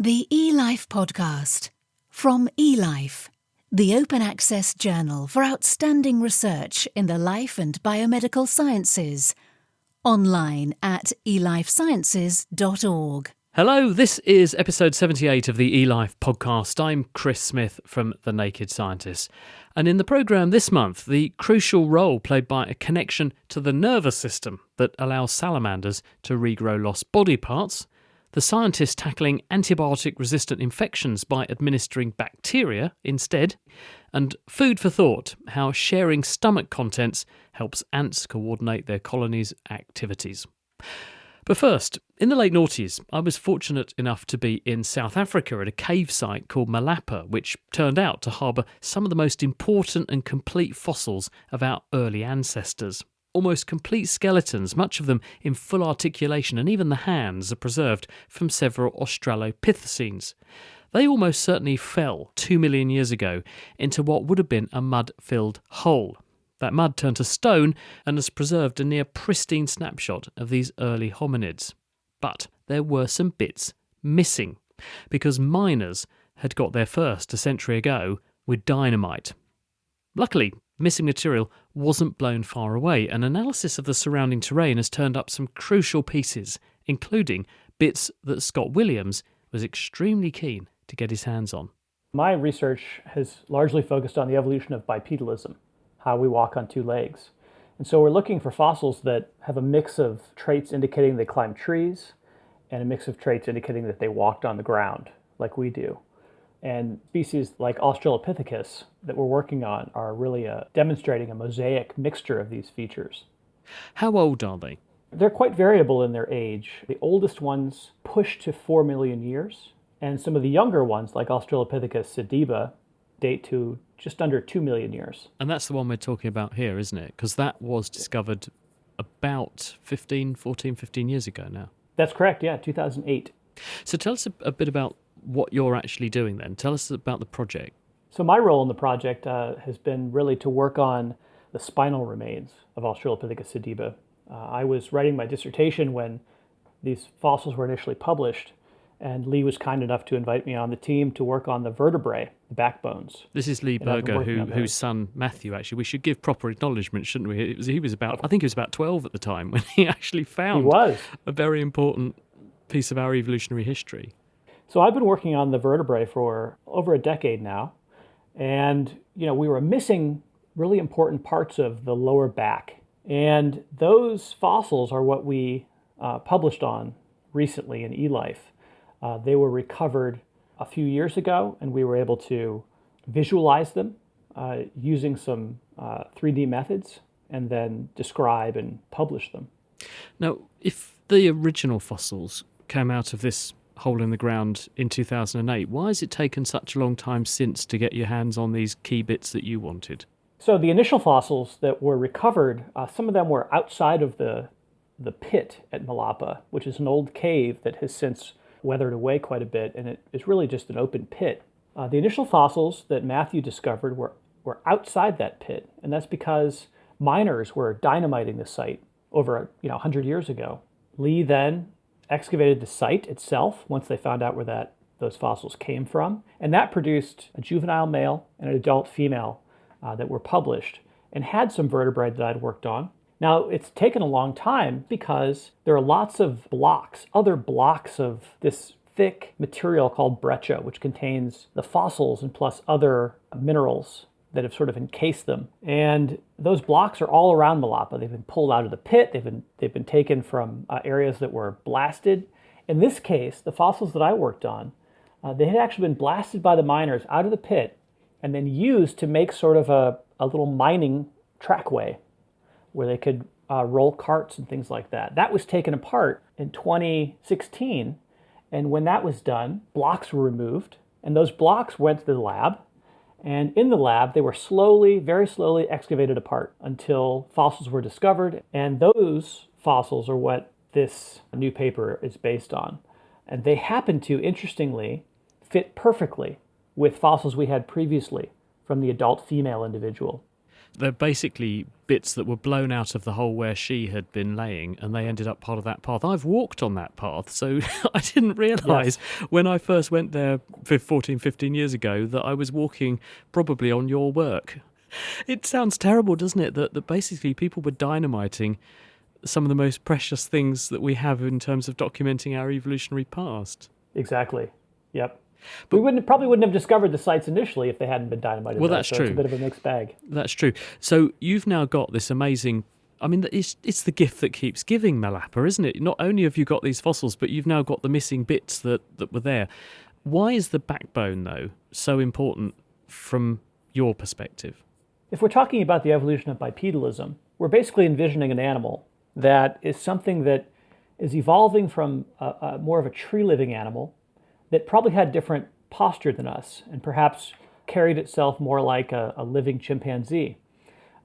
The eLife Podcast from eLife, the open access journal for outstanding research in the life and biomedical sciences. Online at elifesciences.org. Hello, this is episode 78 of the eLife Podcast. I'm Chris Smith from The Naked Scientist. And in the programme this month, the crucial role played by a connection to the nervous system that allows salamanders to regrow lost body parts, the scientists tackling antibiotic-resistant infections by administering bacteria instead, and food for thought, how sharing stomach contents helps ants coordinate their colonies' activities. But first, in the late noughties, I was fortunate enough to be in South Africa at a cave site called Malapa, which turned out to harbour some of the most important and complete fossils of our early ancestors. Almost complete skeletons, much of them in full articulation, and even the hands are preserved from several Australopithecines. They almost certainly fell 2 million years ago into what would have been a mud-filled hole. That mud turned to stone and has preserved a near pristine snapshot of these early hominids. But there were some bits missing, because miners had got there first a century ago with dynamite. Luckily, missing material wasn't blown far away, and analysis of the surrounding terrain has turned up some crucial pieces, including bits that Scott Williams was extremely keen to get his hands on. My research has largely focused on the evolution of bipedalism, how we walk on two legs. And so we're looking for fossils that have a mix of traits indicating they climbed trees and a mix of traits indicating that they walked on the ground, like we do. And species like Australopithecus that we're working on are really demonstrating a mosaic mixture of these features. How old are they? They're quite variable in their age. The oldest ones push to 4 million years, and some of the younger ones, like Australopithecus sediba, date to just under 2 million years. And that's the one we're talking about here, isn't it? Because that was discovered about 15 years ago now. That's correct, yeah, 2008. So tell us a bit about what you're actually doing then. Tell us about the project. So my role in the project has been really to work on the spinal remains of Australopithecus sediba. I was writing my dissertation when these fossils were initially published, and Lee was kind enough to invite me on the team to work on the vertebrae, the backbones. This is Lee Berger, whose son Matthew, actually. We should give proper acknowledgement, shouldn't we? I think he was about 12 at the time when he actually found a very important piece of our evolutionary history. So I've been working on the vertebrae for over a decade now, and we were missing really important parts of the lower back. And those fossils are what we published on recently in eLife. They were recovered a few years ago, and we were able to visualize them using some 3D methods and then describe and publish them. Now, if the original fossils came out of this hole in the ground in 2008, why has it taken such a long time since to get your hands on these key bits that you wanted? So the initial fossils that were recovered, some of them were outside of the pit at Malapa, which is an old cave that has since weathered away quite a bit, and it is really just an open pit. The initial fossils that Matthew discovered were outside that pit, and that's because miners were dynamiting the site over 100 years ago. Lee then excavated the site itself once they found out where those fossils came from, and that produced a juvenile male and an adult female that were published and had some vertebrae that I'd worked on. Now, it's taken a long time because there are lots of other blocks of this thick material called breccia, which contains the fossils and plus other minerals that have sort of encased them. And those blocks are all around Malapa. They've been pulled out of the pit. They've been taken from areas that were blasted. In this case, the fossils that I worked on, they had actually been blasted by the miners out of the pit and then used to make sort of a little mining trackway where they could roll carts and things like that. That was taken apart in 2016, and when that was done, blocks were removed, and those blocks went to the lab, and in the lab, they were very slowly excavated apart until fossils were discovered, and those fossils are what this new paper is based on. And they happen to, interestingly, fit perfectly with fossils we had previously from the adult female individual. They're basically bits that were blown out of the hole where she had been laying, and they ended up part of that path. I've walked on that path, so I didn't realise when I first went there 14, 15 years ago that I was walking probably on your work. It sounds terrible, doesn't it, that basically people were dynamiting some of the most precious things that we have in terms of documenting our evolutionary past. Exactly. Yep. But we probably wouldn't have discovered the sites initially if they hadn't been dynamited. Well, that's true. It's a bit of a mixed bag. That's true. So you've now got this amazing... I mean, it's the gift that keeps giving, Malapa, isn't it? Not only have you got these fossils, but you've now got the missing bits that were there. Why is the backbone, though, so important from your perspective? If we're talking about the evolution of bipedalism, we're basically envisioning an animal that is something that is evolving from more of a tree-living animal that probably had different posture than us and perhaps carried itself more like a living chimpanzee.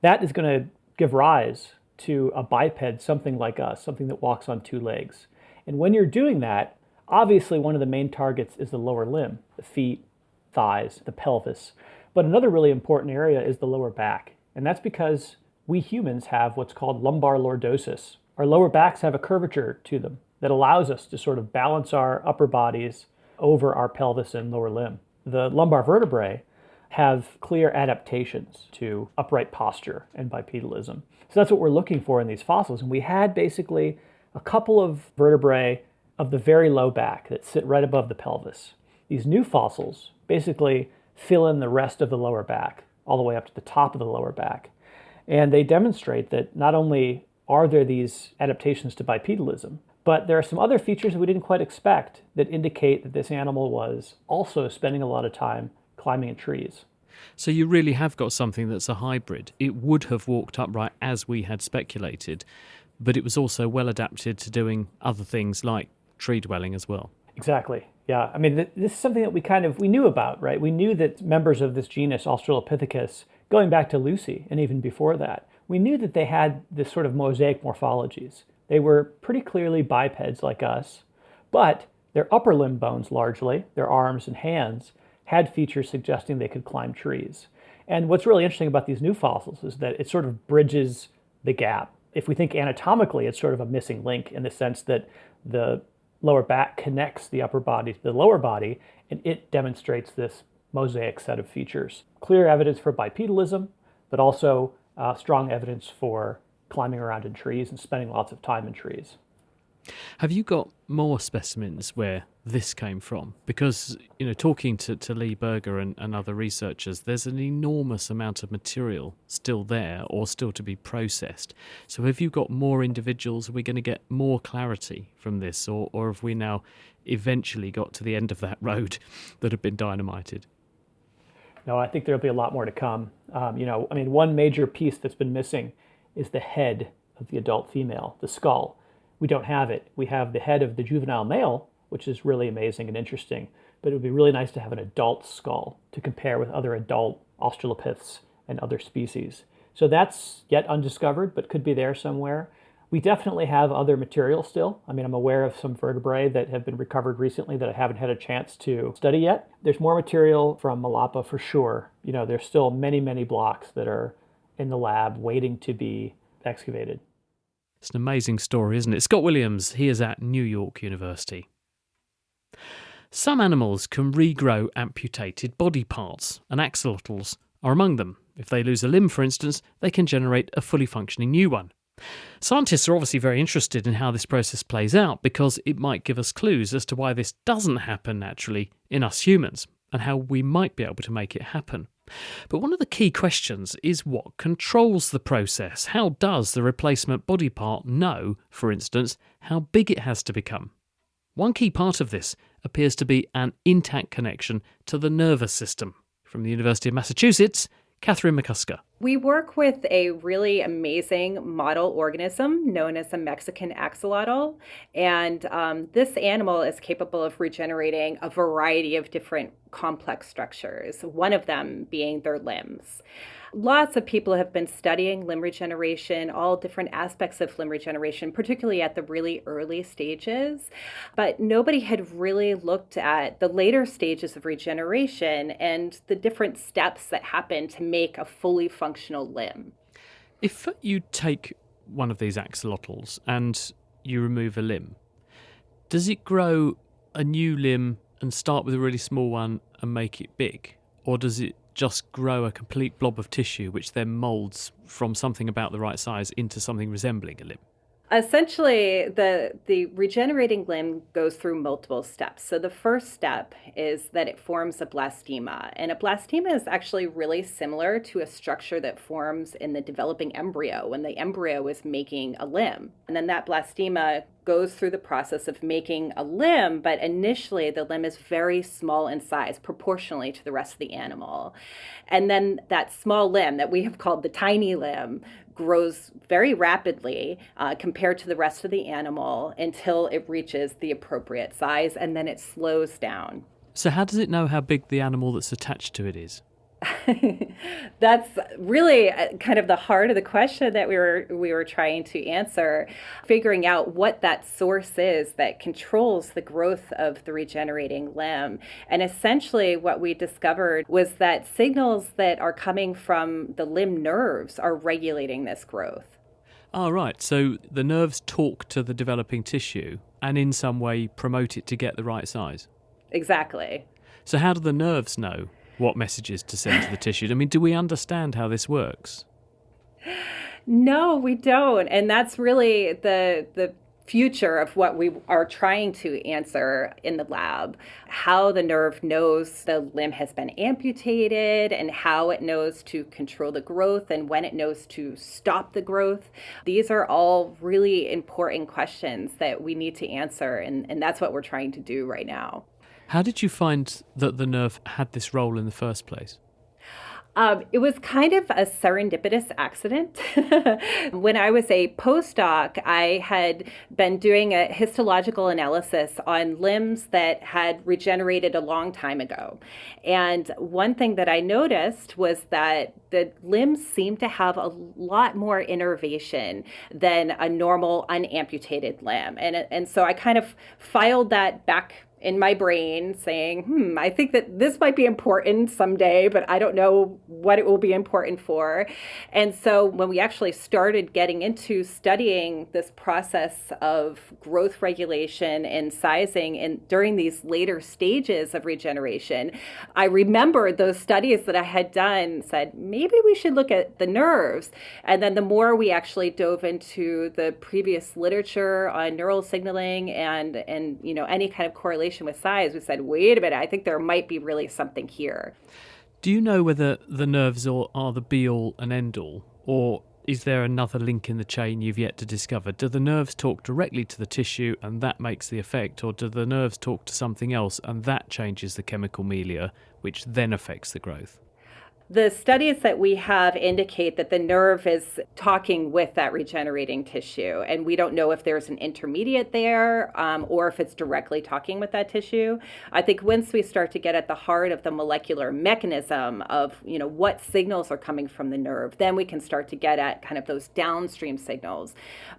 That is going to give rise to a biped, something like us, something that walks on two legs. And when you're doing that, obviously one of the main targets is the lower limb, the feet, thighs, the pelvis. But another really important area is the lower back. And that's because we humans have what's called lumbar lordosis. Our lower backs have a curvature to them that allows us to sort of balance our upper bodies over our pelvis and lower limb. The lumbar vertebrae have clear adaptations to upright posture and bipedalism. So that's what we're looking for in these fossils. And we had basically a couple of vertebrae of the very low back that sit right above the pelvis. These new fossils basically fill in the rest of the lower back, all the way up to the top of the lower back. And they demonstrate that not only are there these adaptations to bipedalism, but there are some other features that we didn't quite expect that indicate that this animal was also spending a lot of time climbing in trees. So you really have got something that's a hybrid. It would have walked upright as we had speculated, but it was also well adapted to doing other things like tree dwelling as well. Exactly. Yeah. I mean, this is something that we knew about, right? We knew that members of this genus, Australopithecus, going back to Lucy and even before that, we knew that they had this sort of mosaic morphologies. They were pretty clearly bipeds like us, but their upper limb bones largely, their arms and hands, had features suggesting they could climb trees. And what's really interesting about these new fossils is that it sort of bridges the gap. If we think anatomically, it's sort of a missing link in the sense that the lower back connects the upper body to the lower body, and it demonstrates this mosaic set of features. Clear evidence for bipedalism, but also strong evidence for climbing around in trees and spending lots of time in trees. Have you got more specimens where this came from? Because, talking to Lee Berger and other researchers, there's an enormous amount of material still there or still to be processed. So have you got more individuals? Are we going to get more clarity from this? Or have we now eventually got to the end of that road that have been dynamited? No, I think there'll be a lot more to come. One major piece that's been missing is the head of the adult female, the skull. We don't have it. We have the head of the juvenile male, which is really amazing and interesting, but it would be really nice to have an adult skull to compare with other adult Australopiths and other species. So that's yet undiscovered, but could be there somewhere. We definitely have other material still. I'm aware of some vertebrae that have been recovered recently that I haven't had a chance to study yet. There's more material from Malapa for sure. There's still many, many blocks that are in the lab waiting to be excavated. It's an amazing story, isn't it? Scott Williams, he is at New York University. Some animals can regrow amputated body parts, and axolotls are among them. If they lose a limb, for instance, they can generate a fully functioning new one. Scientists are obviously very interested in how this process plays out because it might give us clues as to why this doesn't happen naturally in us humans and how we might be able to make it happen. But one of the key questions is what controls the process? How does the replacement body part know, for instance, how big it has to become? One key part of this appears to be an intact connection to the nervous system. From the University of Massachusetts, Catherine McCusker. We work with a really amazing model organism known as the Mexican axolotl. And this animal is capable of regenerating a variety of different complex structures, one of them being their limbs. Lots of people have been studying limb regeneration, all different aspects of limb regeneration, particularly at the really early stages. But nobody had really looked at the later stages of regeneration and the different steps that happen to make a fully functional functional limb. If you take one of these axolotls and you remove a limb, does it grow a new limb and start with a really small one and make it big? Or does it just grow a complete blob of tissue which then moulds from something about the right size into something resembling a limb? Essentially, the regenerating limb goes through multiple steps. So the first step is that it forms a blastema. And a blastema is actually really similar to a structure that forms in the developing embryo when the embryo is making a limb. And then that blastema goes through the process of making a limb, but initially the limb is very small in size proportionally to the rest of the animal. And then that small limb that we have called the tiny limb grows very rapidly compared to the rest of the animal until it reaches the appropriate size, and then it slows down. So how does it know how big the animal that's attached to it is? That's really kind of the heart of the question that we were trying to answer, figuring out what that source is that controls the growth of the regenerating limb. And essentially what we discovered was that signals that are coming from the limb nerves are regulating this growth. Oh, right. So the nerves talk to the developing tissue and in some way promote it to get the right size? Exactly. So how do the nerves know what messages to send to the tissue? I mean, do we understand how this works? No, we don't. And that's really the future of what we are trying to answer in the lab. How the nerve knows the limb has been amputated and how it knows to control the growth and when it knows to stop the growth. These are all really important questions that we need to answer. And that's what we're trying to do right now. How did you find that the nerve had this role in the first place? It was kind of a serendipitous accident. When I was a postdoc, I had been doing a histological analysis on limbs that had regenerated a long time ago. And one thing that I noticed was that the limbs seemed to have a lot more innervation than a normal unamputated limb. And so I kind of filed that back in my brain saying, I think that this might be important someday, but I don't know what it will be important for. And so when we actually started getting into studying this process of growth regulation and sizing and during these later stages of regeneration, I remembered those studies that I had done, said, maybe we should look at the nerves. And then the more we actually dove into the previous literature on neural signaling and any kind of correlation with size, we said, wait a minute, I think there might be really something here. Do you know whether the nerves are the be-all and end-all, or is there another link in the chain you've yet to discover? Do the nerves talk directly to the tissue and that makes the effect, or do the nerves talk to something else and that changes the chemical melia, which then affects the growth? The studies that we have indicate that the nerve is talking with that regenerating tissue, and we don't know if there's an intermediate there or if it's directly talking with that tissue. I think once we start to get at the heart of the molecular mechanism of what signals are coming from the nerve, then we can start to get at kind of those downstream signals.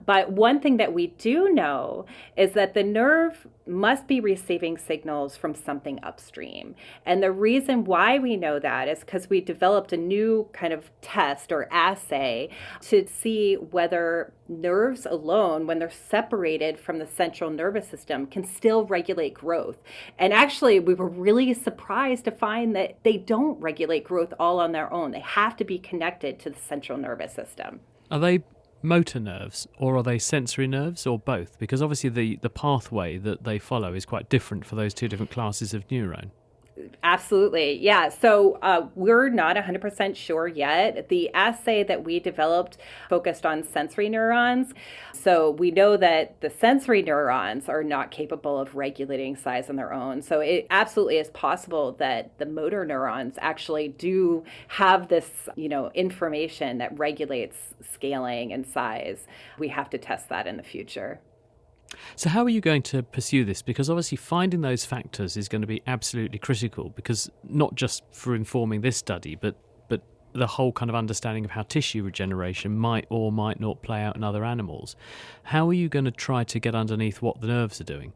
But one thing that we do know is that the nerve must be receiving signals from something upstream. And the reason why we know that is because we developed a new kind of test or assay to see whether nerves alone, when they're separated from the central nervous system, can still regulate growth. And actually, we were really surprised to find that they don't regulate growth all on their own. They have to be connected to the central nervous system. Are they motor nerves or are they sensory nerves or both? Because obviously the pathway that they follow is quite different for those two different classes of neuron. Absolutely. Yeah. So we're not 100% sure yet. The assay that we developed focused on sensory neurons. So we know that the sensory neurons are not capable of regulating size on their own. So it absolutely is possible that the motor neurons actually do have this, information that regulates scaling and size. We have to test that in the future. So how are you going to pursue this? Because obviously finding those factors is going to be absolutely critical, because not just for informing this study, but the whole kind of understanding of how tissue regeneration might or might not play out in other animals. How are you going to try to get underneath what the nerves are doing?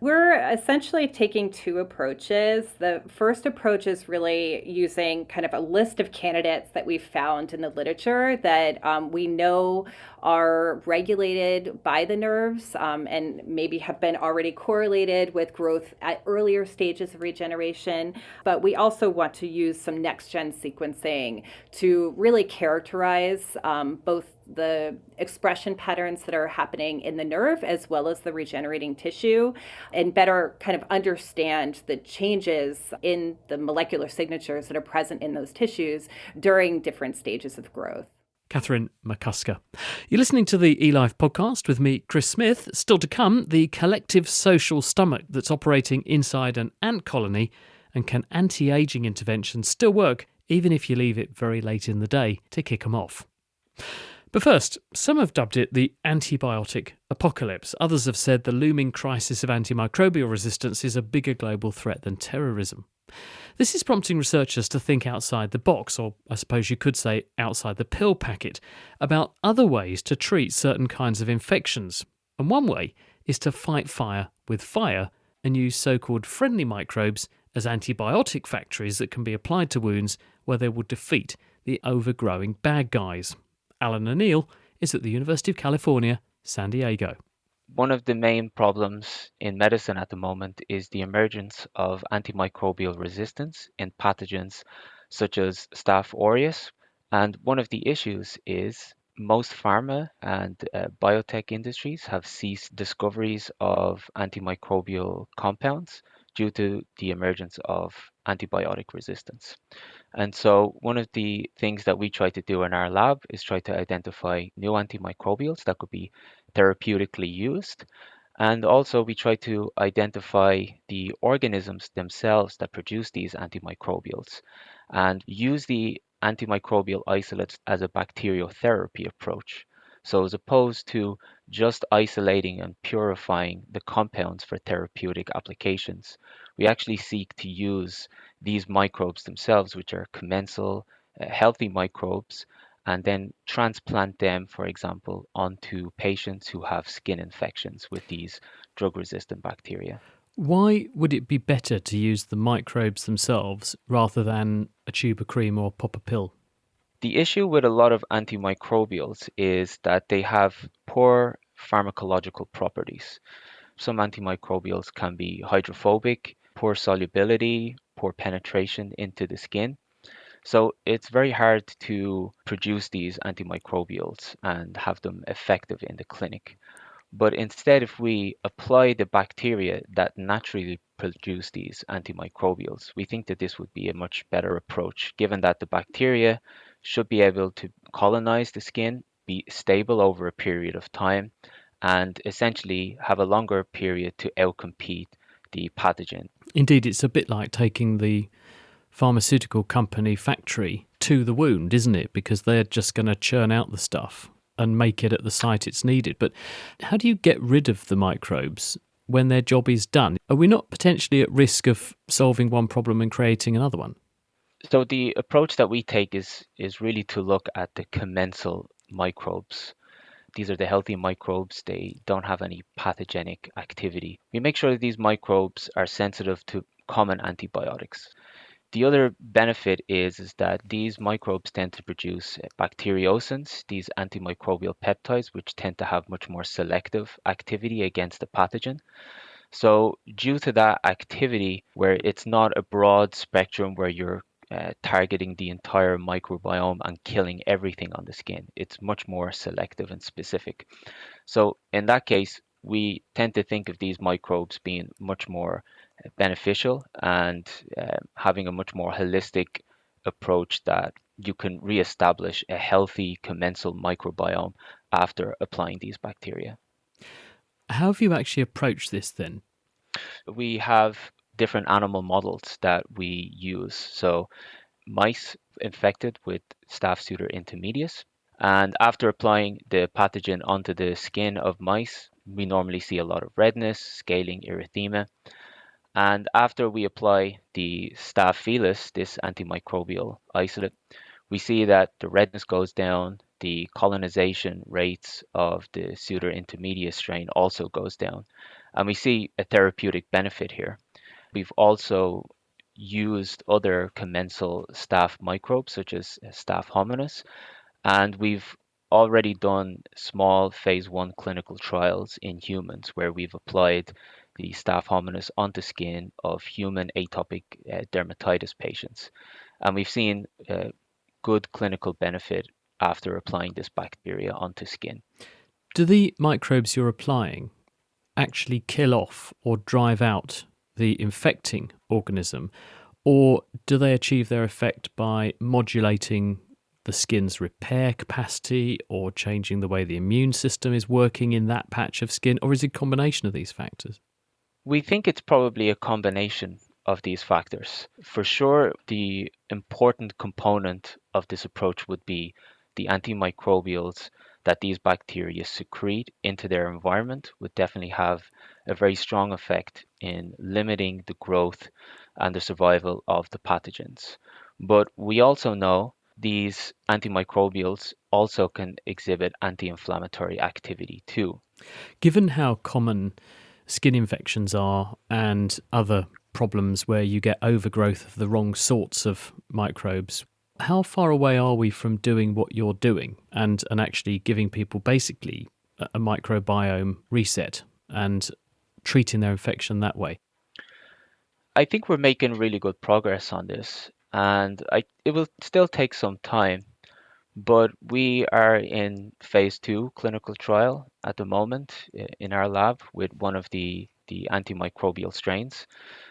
We're essentially taking two approaches. The first approach is really using kind of a list of candidates that we've found in the literature that we know are regulated by the nerves and maybe have been already correlated with growth at earlier stages of regeneration. But we also want to use some next gen sequencing to really characterize both the expression patterns that are happening in the nerve as well as the regenerating tissue and better kind of understand the changes in the molecular signatures that are present in those tissues during different stages of growth. Catherine McCusker. You're listening to the eLife podcast with me, Chris Smith. Still to come, the collective social stomach that's operating inside an ant colony, and can anti-aging interventions still work even if you leave it very late in the day to kick them off? But first, some have dubbed it the antibiotic apocalypse. Others have said the looming crisis of antimicrobial resistance is a bigger global threat than terrorism. This is prompting researchers to think outside the box, or I suppose you could say outside the pill packet, about other ways to treat certain kinds of infections. And one way is to fight fire with fire and use so-called friendly microbes as antibiotic factories that can be applied to wounds where they will defeat the overgrowing bad guys. Alan O'Neill is at the University of California, San Diego. One of the main problems in medicine at the moment is the emergence of antimicrobial resistance in pathogens such as Staph aureus. And one of the issues is most pharma and biotech industries have ceased discoveries of antimicrobial compounds due to the emergence of antibiotic resistance. And so one of the things that we try to do in our lab is try to identify new antimicrobials that could be therapeutically used. And also we try to identify the organisms themselves that produce these antimicrobials and use the antimicrobial isolates as a bacterial therapy approach. So as opposed to just isolating and purifying the compounds for therapeutic applications, we actually seek to use these microbes themselves, which are commensal, healthy microbes, and then transplant them, for example, onto patients who have skin infections with these drug-resistant bacteria. Why would it be better to use the microbes themselves rather than a tube of cream or pop a pill? The issue with a lot of antimicrobials is that they have poor pharmacological properties. Some antimicrobials can be hydrophobic, poor solubility, poor penetration into the skin. So it's very hard to produce these antimicrobials and have them effective in the clinic. But instead, if we apply the bacteria that naturally produce these antimicrobials, we think that this would be a much better approach, given that the bacteria should be able to colonize the skin, be stable over a period of time, and essentially have a longer period to outcompete the pathogen. Indeed, it's a bit like taking the pharmaceutical company factory to the wound, isn't it? Because they're just going to churn out the stuff and make it at the site it's needed. But how do you get rid of the microbes when their job is done? Are we not potentially at risk of solving one problem and creating another one? So the approach that we take is really to look at the commensal microbes. These are the healthy microbes. They don't have any pathogenic activity. We make sure that these microbes are sensitive to common antibiotics. The other benefit is that these microbes tend to produce bacteriocins, these antimicrobial peptides, which tend to have much more selective activity against the pathogen. So due to that activity, where it's not a broad spectrum where you're targeting the entire microbiome and killing everything on the skin, it's much more selective and specific. So in that case, we tend to think of these microbes being much more beneficial and having a much more holistic approach that you can reestablish a healthy commensal microbiome after applying these bacteria. How have you actually approached this then? We have different animal models that we use. So mice infected with Staph intermedius. And after applying the pathogen onto the skin of mice, we normally see a lot of redness, scaling, erythema. And after we apply the Staph felis, this antimicrobial isolate, we see that the redness goes down, the colonization rates of the Suter intermediate strain also goes down. and we see a therapeutic benefit here. We've also used other commensal staph microbes, such as Staph hominis, and we've already done small phase 1 clinical trials in humans where we've applied the Staph hominis onto skin of human atopic dermatitis patients. And we've seen good clinical benefit after applying this bacteria onto skin. Do the microbes you're applying actually kill off or drive out the infecting organism, or do they achieve their effect by modulating the skin's repair capacity or changing the way the immune system is working in that patch of skin, or is it a combination of these factors? We think it's probably a combination of these factors. For sure, the important component of this approach would be the antimicrobials that these bacteria secrete into their environment would definitely have a very strong effect in limiting the growth and the survival of the pathogens. But we also know these antimicrobials also can exhibit anti-inflammatory activity too. Given how common skin infections are and other problems where you get overgrowth of the wrong sorts of microbes, how far away are we from doing what you're doing and actually giving people basically a microbiome reset and treating their infection that way? I think we're making really good progress on this, and it will still take some time, but we are in phase 2 clinical trial at the moment in our lab with one of the antimicrobial strains.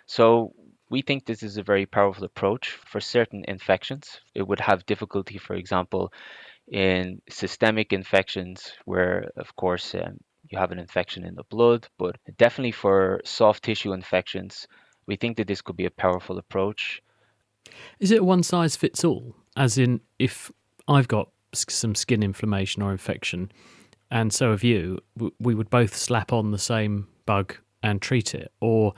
So we think this is a very powerful approach for certain infections. It would have difficulty, for example, in systemic infections where, of course, you have an infection in the blood, but definitely for soft tissue infections, we think that this could be a powerful approach. Is it a one size fits all? As in, if I've got some skin inflammation or infection, and so have you, we would both slap on the same bug and treat it? Or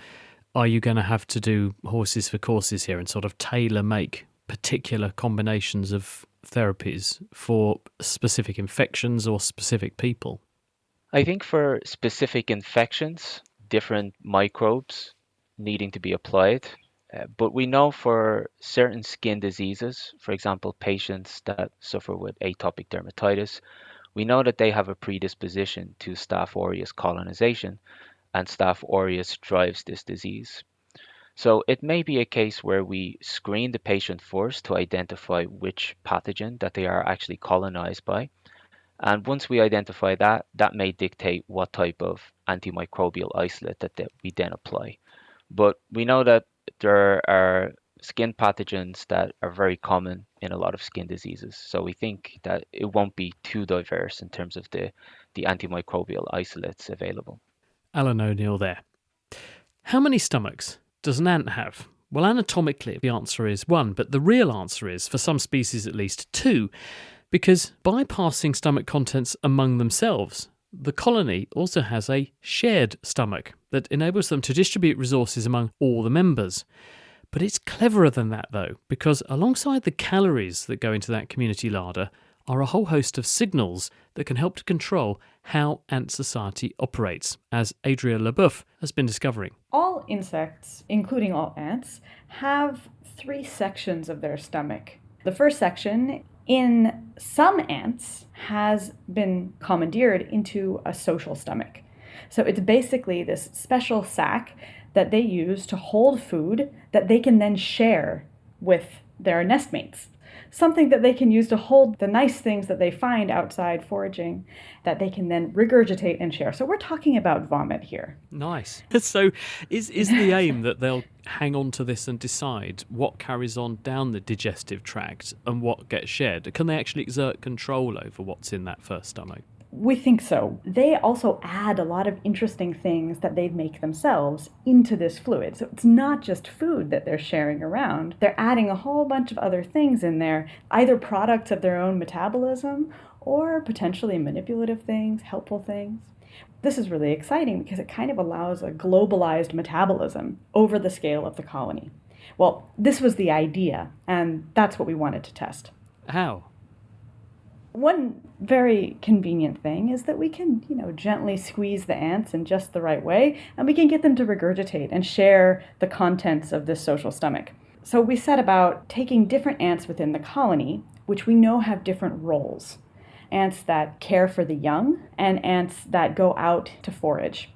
are you going to have to do horses for courses here and sort of tailor make particular combinations of therapies for specific infections or specific people? I think for specific infections, different microbes needing to be applied. But we know for certain skin diseases, for example, patients that suffer with atopic dermatitis, we know that they have a predisposition to Staph aureus colonization, and Staph aureus drives this disease. So it may be a case where we screen the patient first to identify which pathogen that they are actually colonized by. And once we identify that, that may dictate what type of antimicrobial isolate that we then apply. But we know that there are skin pathogens that are very common in a lot of skin diseases. So we think that it won't be too diverse in terms of the antimicrobial isolates available. Alan O'Neill there. How many stomachs does an ant have? Well, anatomically, the answer is 1, but the real answer is, for some species at least, 2, because bypassing stomach contents among themselves, the colony also has a shared stomach that enables them to distribute resources among all the members. But it's cleverer than that, though, because alongside the calories that go into that community larder are a whole host of signals that can help to control how ant society operates, as Adria Leboeuf has been discovering. All insects, including all ants, have 3 sections of their stomach. The first section, in some ants, has been commandeered into a social stomach. So it's basically this special sac that they use to hold food that they can then share with their nestmates. Something that they can use to hold the nice things that they find outside foraging that they can then regurgitate and share. So we're talking about vomit here. Nice. So is the aim that they'll hang on to this and decide what carries on down the digestive tract and what gets shared? Can they actually exert control over what's in that first stomach? We think so. They also add a lot of interesting things that they make themselves into this fluid. So it's not just food that they're sharing around. They're adding a whole bunch of other things in there, either products of their own metabolism or potentially manipulative things, helpful things. This is really exciting because it kind of allows a globalized metabolism over the scale of the colony. Well, this was the idea, and that's what we wanted to test. How? One very convenient thing is that we can, gently squeeze the ants in just the right way, and we can get them to regurgitate and share the contents of this social stomach. So we set about taking different ants within the colony, which we know have different roles. Ants that care for the young and ants that go out to forage.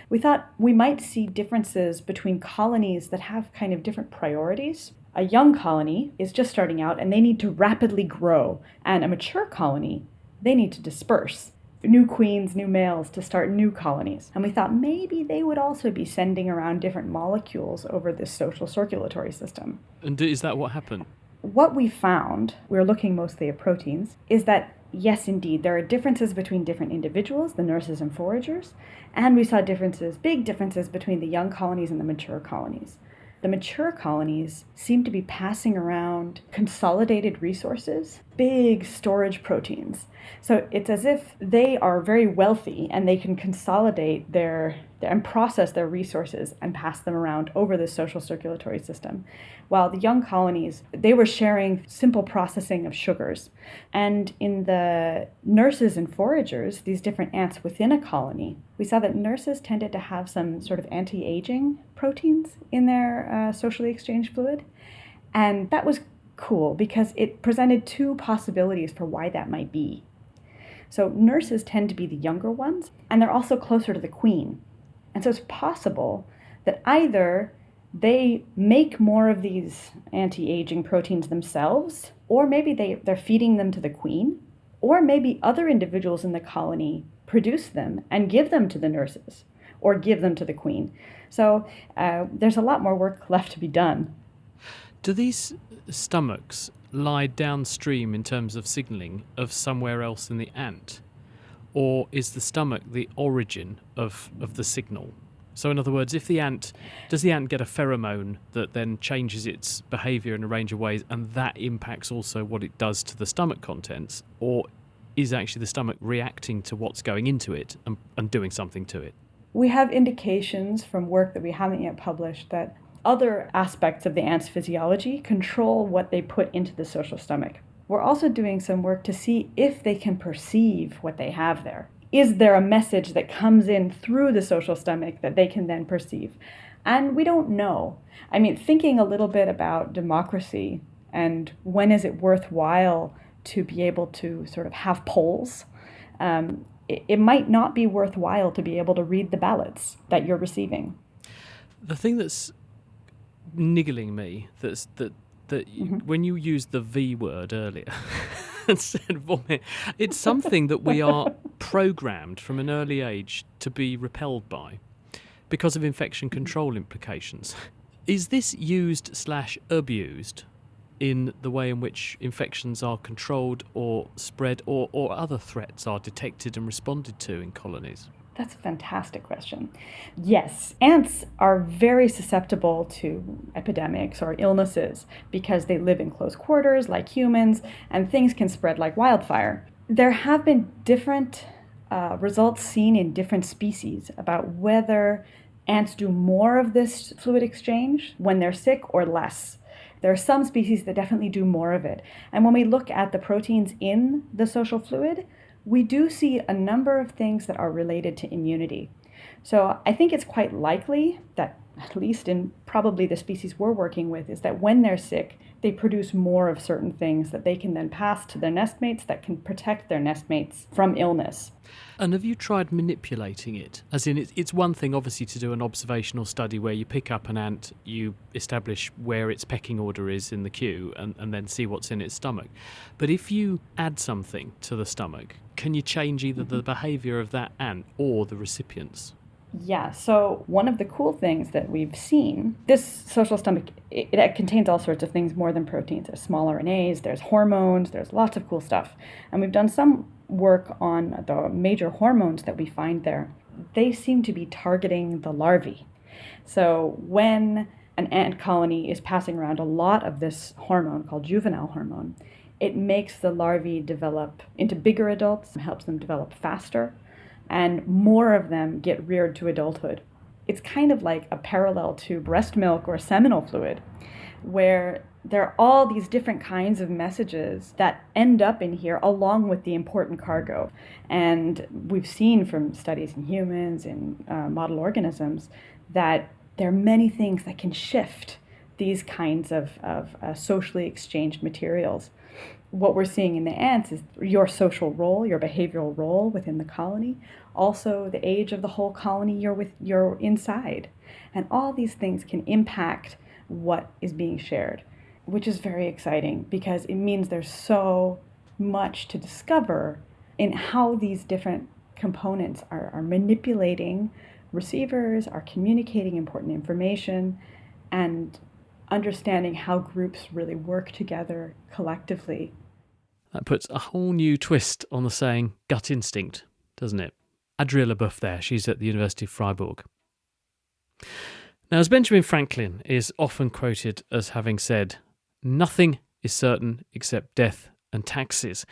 We thought we might see differences between colonies that have kind of different priorities. A young colony is just starting out and they need to rapidly grow, and a mature colony, they need to disperse. New queens, new males to start new colonies. And we thought maybe they would also be sending around different molecules over this social circulatory system. And is that what happened? What we found, we were looking mostly at proteins, is that yes, indeed, there are differences between different individuals, the nurses and foragers, and we saw differences, big differences between the young colonies and the mature colonies. The mature colonies seem to be passing around consolidated resources, big storage proteins. So it's as if they are very wealthy and they can consolidate and process their resources and pass them around over the social circulatory system. While the young colonies, they were sharing simple processing of sugars. And in the nurses and foragers, these different ants within a colony, we saw that nurses tended to have some sort of anti-aging proteins in their socially exchanged fluid. And that was cool because it presented two possibilities for why that might be. So nurses tend to be the younger ones, and they're also closer to the queen. And so it's possible that either they make more of these anti-aging proteins themselves, or maybe they're feeding them to the queen, or maybe other individuals in the colony produce them and give them to the nurses, or give them to the queen. So there's a lot more work left to be done. Do these stomachs lie downstream in terms of signalling of somewhere else in the ant? Or is the stomach the origin of the signal? So in other words, does the ant get a pheromone that then changes its behaviour in a range of ways, and that impacts also what it does to the stomach contents? Or is actually the stomach reacting to what's going into it and doing something to it? We have indications from work that we haven't yet published that other aspects of the ant's physiology control what they put into the social stomach. We're also doing some work to see if they can perceive what they have there. Is there a message that comes in through the social stomach that they can then perceive? And we don't know. I mean, thinking a little bit about democracy and when is it worthwhile to be able to sort of have polls, it might not be worthwhile to be able to read the ballots that you're receiving. The thing that's niggling me, that when you used the V word earlier, it's something that we are programmed from an early age to be repelled by because of infection control implications. Is this used/abused in the way in which infections are controlled or spread, or other threats are detected and responded to in colonies? That's a fantastic question. Yes, ants are very susceptible to epidemics or illnesses because they live in close quarters like humans, and things can spread like wildfire. There have been different results seen in different species about whether ants do more of this fluid exchange when they're sick or less. There are some species that definitely do more of it. And when we look at the proteins in the social fluid, we do see a number of things that are related to immunity. So I think it's quite likely that, at least in probably the species we're working with, is that when they're sick, they produce more of certain things that they can then pass to their nestmates that can protect their nestmates from illness. And have you tried manipulating it? As in, it's one thing, obviously, to do an observational study where you pick up an ant, you establish where its pecking order is in the queue, and then see what's in its stomach. But if you add something to the stomach, can you change either the behaviour of that ant or the recipients? Yeah, so one of the cool things that we've seen, this social stomach, it contains all sorts of things more than proteins. There's small RNAs, there's hormones, there's lots of cool stuff. And we've done some work on the major hormones that we find there. They seem to be targeting the larvae. So when an ant colony is passing around a lot of this hormone called juvenile hormone, it makes the larvae develop into bigger adults, helps them develop faster, and more of them get reared to adulthood. It's kind of like a parallel to breast milk or seminal fluid, where There are all these different kinds of messages that end up in here along with the important cargo. And we've seen from studies in humans and model organisms that there are many things that can shift these kinds of socially exchanged materials. What we're seeing in the ants is your social role, your behavioral role within the colony, also the age of the whole colony you're inside. And all these things can impact what is being shared, which is very exciting because it means there's so much to discover in how these different components are manipulating receivers, are communicating important information, and understanding how groups really work together collectively. That puts a whole new twist on the saying gut instinct, doesn't it? Adrienne Leboeuf there, she's at the University of Freiburg. Now, as Benjamin Franklin is often quoted as having said, nothing is certain except death and taxes.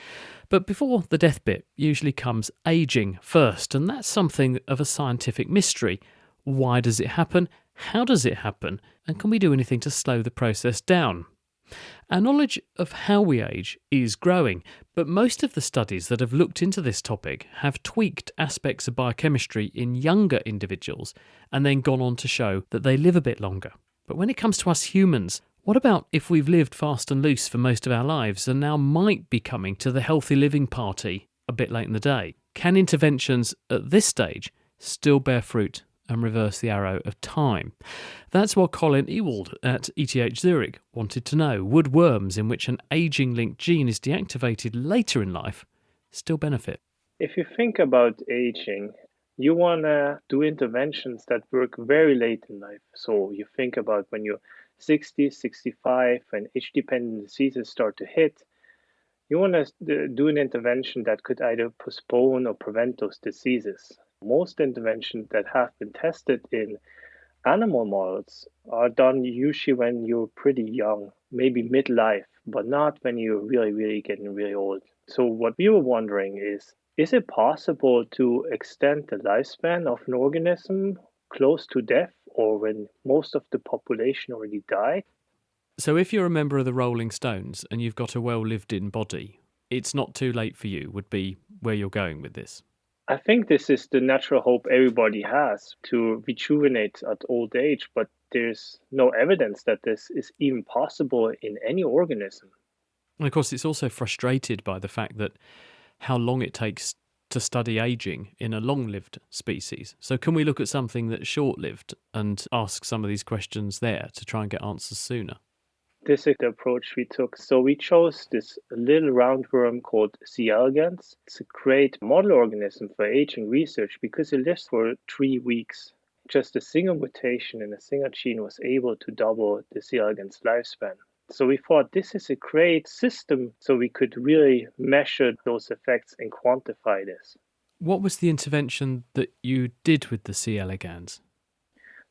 But before the death bit usually comes aging first, and that's something of a scientific mystery. Why does it happen? How does it happen? And can we do anything to slow the process down? Our knowledge of how we age is growing, but most of the studies that have looked into this topic have tweaked aspects of biochemistry in younger individuals and then gone on to show that they live a bit longer. But when it comes to us humans, what about if we've lived fast and loose for most of our lives and now might be coming to the healthy living party a bit late in the day? Can interventions at this stage still bear fruit and reverse the arrow of time? That's what Colin Ewald at ETH Zurich wanted to know. Would worms in which an aging-linked gene is deactivated later in life still benefit? If you think about aging, you want to do interventions that work very late in life. So you think about when you're 60, 65, and age-dependent diseases start to hit, you want to do an intervention that could either postpone or prevent those diseases. Most interventions that have been tested in animal models are done usually when you're pretty young, maybe midlife, but not when you're really getting really old. So what we were wondering is it possible to extend the lifespan of an organism close to death or when most of the population already died? So if you're a member of the Rolling Stones and you've got a well-lived-in body, it's not too late for you, would be where you're going with this. I think this is the natural hope everybody has to rejuvenate at old age, but there's no evidence that this is even possible in any organism. And of course, it's also frustrated by the fact that how long it takes to study aging in a long-lived species. So can we look at something that's short-lived and ask some of these questions there to try and get answers sooner? This is the approach we took. So we chose this little roundworm called C. elegans. It's a great model organism for aging research because it lives for 3 weeks. Just a single mutation in a single gene was able to double the C. elegans lifespan. So we thought this is a great system so we could really measure those effects and quantify this. What was the intervention that you did with the C. elegans?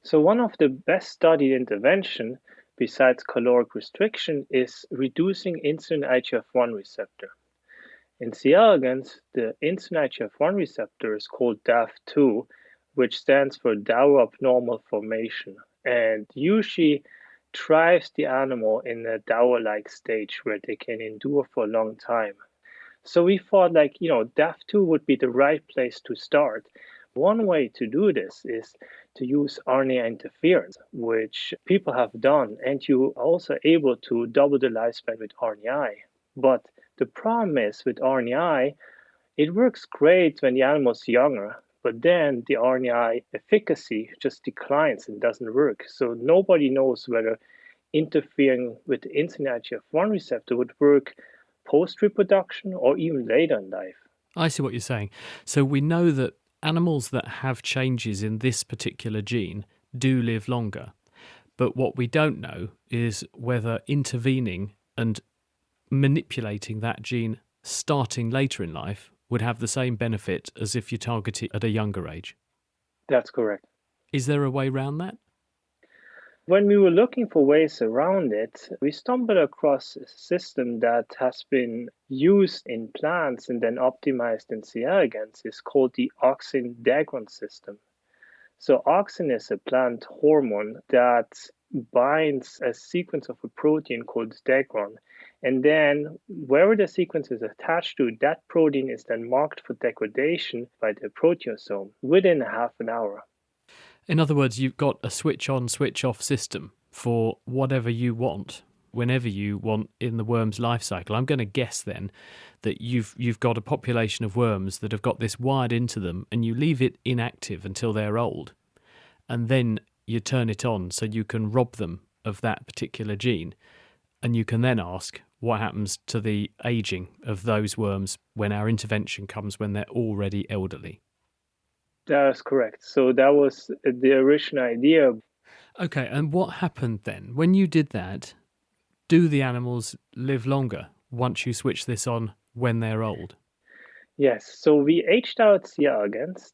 So one of the best studied intervention besides caloric restriction is reducing insulin IGF-1 receptor. In C. elegans, the insulin IGF-1 receptor is called DAF2, which stands for DAO abnormal formation, and usually drives the animal in a DAO-like stage where they can endure for a long time. So we thought DAF2 would be the right place to start. One way to do this is to use RNA interference, which people have done, and you are also able to double the lifespan with RNAi. But the problem is with RNAi, it works great when the animal's younger, but then the RNAi efficacy just declines and doesn't work. So nobody knows whether interfering with the insulin IGF-1 receptor would work post-reproduction or even later in life. I see what you're saying. So we know that animals that have changes in this particular gene do live longer. But what we don't know is whether intervening and manipulating that gene starting later in life would have the same benefit as if you target it at a younger age. That's correct. Is there a way around that? When we were looking for ways around it, we stumbled across a system that has been used in plants and then optimized in C. elegans. It's called the auxin-degron system. So auxin is a plant hormone that binds a sequence of a protein called degron. And then wherever the sequence is attached to, that protein is then marked for degradation by the proteasome within half an hour. In other words, you've got a switch on, switch off system for whatever you want, whenever you want in the worm's life cycle. I'm going to guess then that you've got a population of worms that have got this wired into them, and you leave it inactive until they're old, and then you turn it on so you can rob them of that particular gene, and you can then ask what happens to the aging of those worms when our intervention comes when they're already elderly. That is correct. So that was the original idea. Okay, and what happened then? When you did that, do the animals live longer once you switch this on when they're old? Yes, so we aged out C. elegans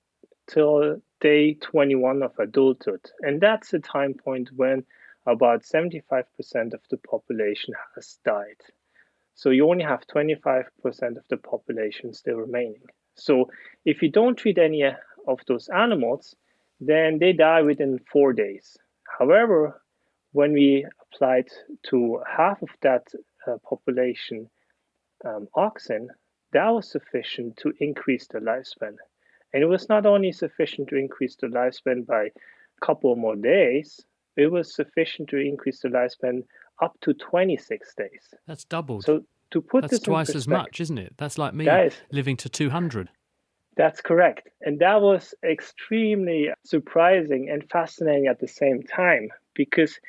till day 21 of adulthood. And that's a time point when about 75% of the population has died. So you only have 25% of the population still remaining. So if you don't treat any of those animals, then they die within 4 days. However, when we applied to half of that population auxin, that was sufficient to increase the lifespan. And it was not only sufficient to increase the lifespan by a couple more days, it was sufficient to increase the lifespan up to 26 days. That's doubled. So to put That's this in twice as much, isn't it? That's like me living to 200. That's correct. And that was extremely surprising and fascinating at the same time, because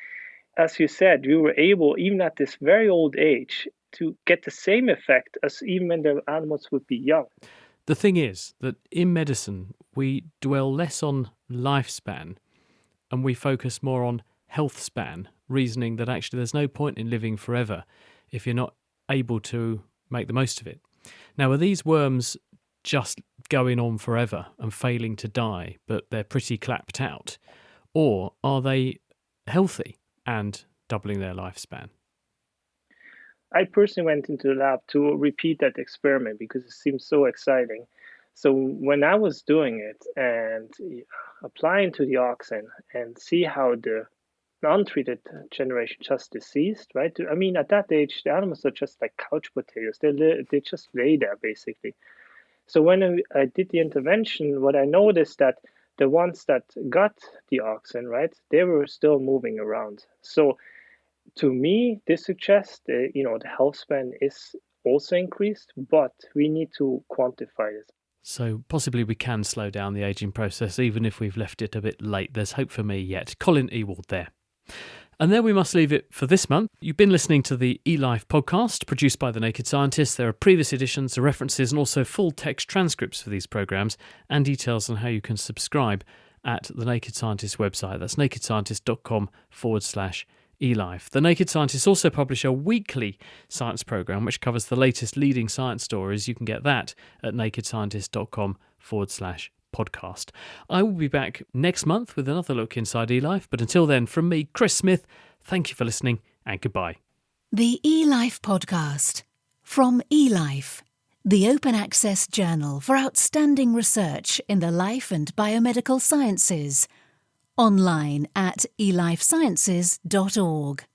as you said, we were able, even at this very old age, to get the same effect as even when the animals would be young. The thing is that in medicine, we dwell less on lifespan and we focus more on health span, reasoning that actually there's no point in living forever if you're not able to make the most of it. Now, are these worms just going on forever and failing to die, but they're pretty clapped out? Or are they healthy and doubling their lifespan? I personally went into the lab to repeat that experiment because it seemed so exciting. So when I was doing it and applying to the auxin and see how the untreated generation just deceased, right? I mean, at that age, the animals are just like couch potatoes. They just lay there, basically. So when I did the intervention, what I noticed that the ones that got the auxin, right, they were still moving around. So to me, this suggests that, the health span is also increased, but we need to quantify this. So possibly we can slow down the ageing process, even if we've left it a bit late. There's hope for me yet. Colin Ewald there. And there we must leave it for this month. You've been listening to the eLife podcast, produced by The Naked Scientist. There are previous editions, the references, and also full text transcripts for these programmes, and details on how you can subscribe at The Naked Scientist website. That's nakedscientist.com/eLife. The Naked Scientists also publish a weekly science programme which covers the latest leading science stories. You can get that at nakedscientist.com/podcast. I will be back next month with another look inside eLife, but until then, from me, Chris Smith, thank you for listening and goodbye. The eLife podcast from eLife, the open access journal for outstanding research in the life and biomedical sciences. Online at elifesciences.org.